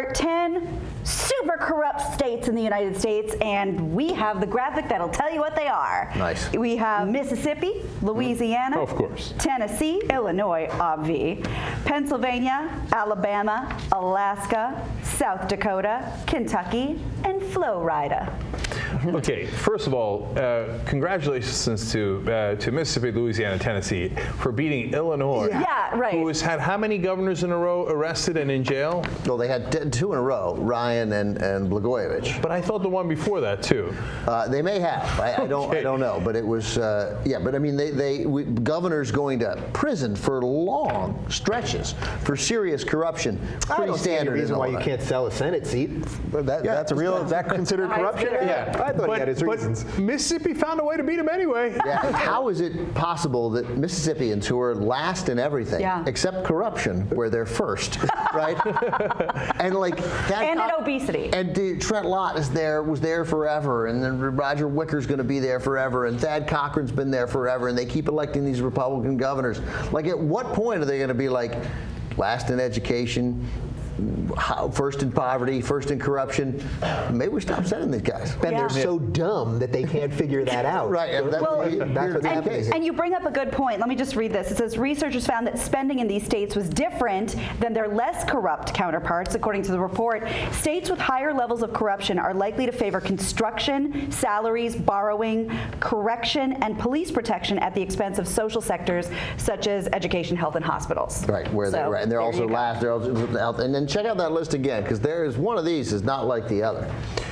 are 10 super corrupt states in the United States, and we have the graphic that'll tell you what they are. Nice. We have Mississippi, Louisiana, Of course. Tennessee, Illinois, obvi, Pennsylvania, Alabama, Alaska, South Dakota, Kentucky, and Florida. Okay, first of all, congratulations to Mississippi, Louisiana, Tennessee for beating Illinois. Yeah, right. Who has had how many governors in a row arrested and in jail? Well, they had 2 in a row, Ryan and Blagojevich. But I thought the one before that too. They may have. I don't know. But it was yeah. But I mean, governors going to prison for long stretches for serious corruption. I don't see any standard reason why you that. can't sell a Senate seat. That's a real. Is that considered corruption? Yeah. I thought he had his reasons. Mississippi found a way to beat him anyway. Yeah. How is it possible that Mississippians, who are last in everything, except corruption, where they're first, right? And like that. And in obesity. And Trent Lott was there forever, and then Roger Wicker's going to be there forever, and Thad Cochran's been there forever, and they keep electing these Republican governors. Like, at what point are they going to be like, last in education, first in poverty, first in corruption? Maybe we stop sending these guys. And they're so dumb that they can't figure that out. Right. That's what's happening. And you bring up a good point. Let me just read this. It says researchers found that spending in these states was different than their less corrupt counterparts. According to the report, states with higher levels of corruption are likely to favor construction, salaries, borrowing, correction, and police protection at the expense of social sectors such as education, health, and hospitals. Right. And they're also last. They're also, and then check out that list again, because there is one of these is not like the other.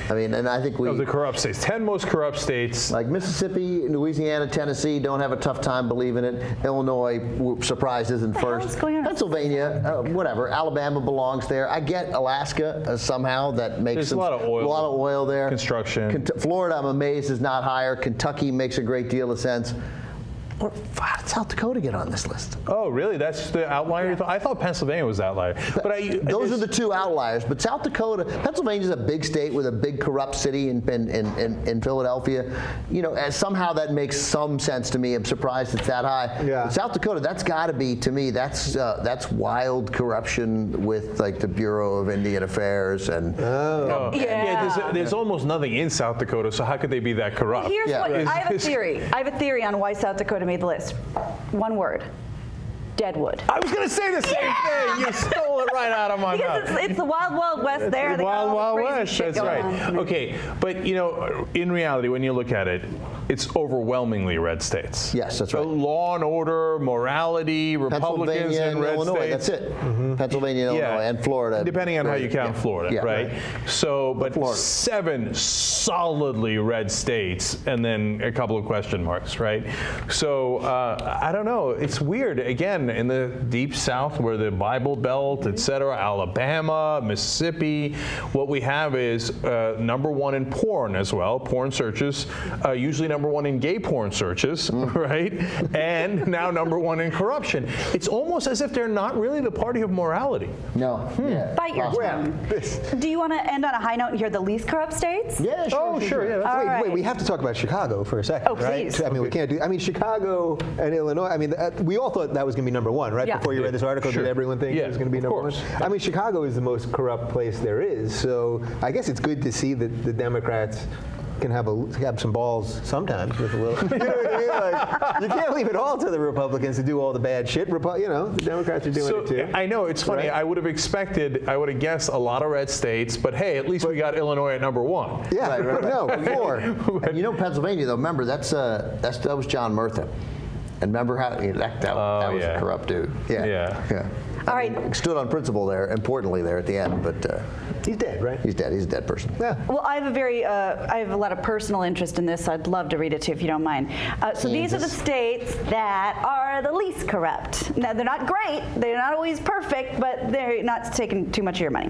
I mean, and I think Of the corrupt states, 10 most corrupt states. like Mississippi, Louisiana, Tennessee don't have a tough time believing it. Illinois, surprised, isn't first. Pennsylvania, whatever. Alabama belongs there. I get Alaska somehow. That makes There's sense. a lot of oil. A lot of oil there. Construction. Florida, I'm amazed, is not higher. Kentucky makes a great deal of sense. How did South Dakota get on this list? Oh, really? That's the outlier? I thought Pennsylvania was the outlier. But those are the 2 outliers. But South Dakota, Pennsylvania's a big state with a big corrupt city in Philadelphia. You know, and somehow that makes some sense to me. I'm surprised it's that high. Yeah. But South Dakota, that's got to be, to me, that's wild corruption with like the Bureau of Indian Affairs and. There's almost nothing in South Dakota, so how could they be that corrupt? Here's what I have a theory. I have a theory on why South Dakota made the list. One word. Deadwood. I was going to say the same thing. You stole it right out of my mouth. Because it's the wild, wild west there. They got Wild, all Wild the crazy West. shit That's going right. on. Okay, but you know, in reality, when you look at it, it's overwhelmingly red states. Yes, that's right. Law and order, morality, Republicans Pennsylvania and and red Illinois, states. that's it. Pennsylvania, Illinois, and Florida. Depending on how you count Florida, right? So, but Florida. 7 solidly red states, and then a couple of question marks, right? So, I don't know. It's weird. Again, in the deep South, where the Bible Belt, et cetera, Alabama, Mississippi, what we have is number 1 in porn as well, porn searches, usually number 1 in gay porn searches, right? And now number 1 in corruption. It's almost as if they're not really the party of morality. No. Yeah. Bite your tongue. Do you want to end on a high note and hear the least corrupt states? Yeah, sure. Yeah. Wait, we have to talk about Chicago for a second, Oh, please. right? I mean, we can't do. I mean, Chicago and Illinois. I mean, we all thought that was going to be number 1, right? Yeah. Before you read this article, did everyone think it was going to be number 1? I mean, Chicago is the most corrupt place there is. So I guess it's good to see that the Democrats can have some balls sometimes with a little. You know what I mean? Like, you can't leave it all to the Republicans to do all the bad shit. You know, the Democrats are doing it too. I know, it's funny. Right? I would have guessed a lot of red states, but hey, at least we got Illinois at number 1. Yeah, Right. no, 4. And you know, Pennsylvania, though, remember, that was John Murtha. And remember how that was a corrupt dude. Yeah. All right. He stood on principle there, importantly there at the end, but He's dead, right? he's dead. He's a dead person. Yeah. Well, I have a lot of personal interest in this, so I'd love to read it to you if you don't mind. So these are the states that are the least corrupt. Now, they're not great, they're not always perfect, but they're not taking too much of your money.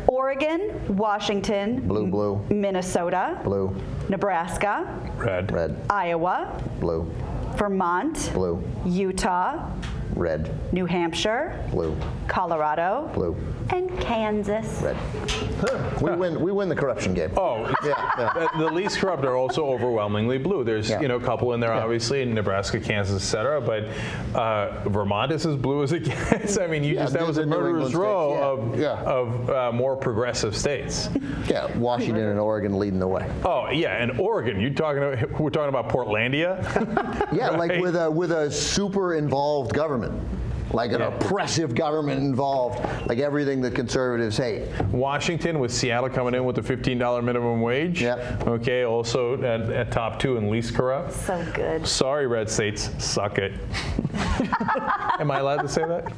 Oregon, Washington, Blue. Minnesota, Blue. Red. Iowa, Blue. Vermont, Blue. Utah, Red. New Hampshire, Blue. Colorado, Blue. and Kansas. Red. We win the corruption game. Oh, the least corrupt are also overwhelmingly blue. There's Yeah. a couple in there, obviously, in Nebraska, Kansas, et cetera, but Vermont is as blue as it gets. I mean, that was a the New murderer's England row states, of more progressive states. Yeah, Washington and Oregon leading the way. Oh yeah, and Oregon. We're talking about Portlandia. Yeah, like Right. with a super involved government. Like an oppressive government involved, like everything that conservatives hate. Washington, with Seattle coming in with the $15 minimum wage. Yep. Okay, also at top 2 and least corrupt. So good. Sorry, red states, suck it. Am I allowed to say that?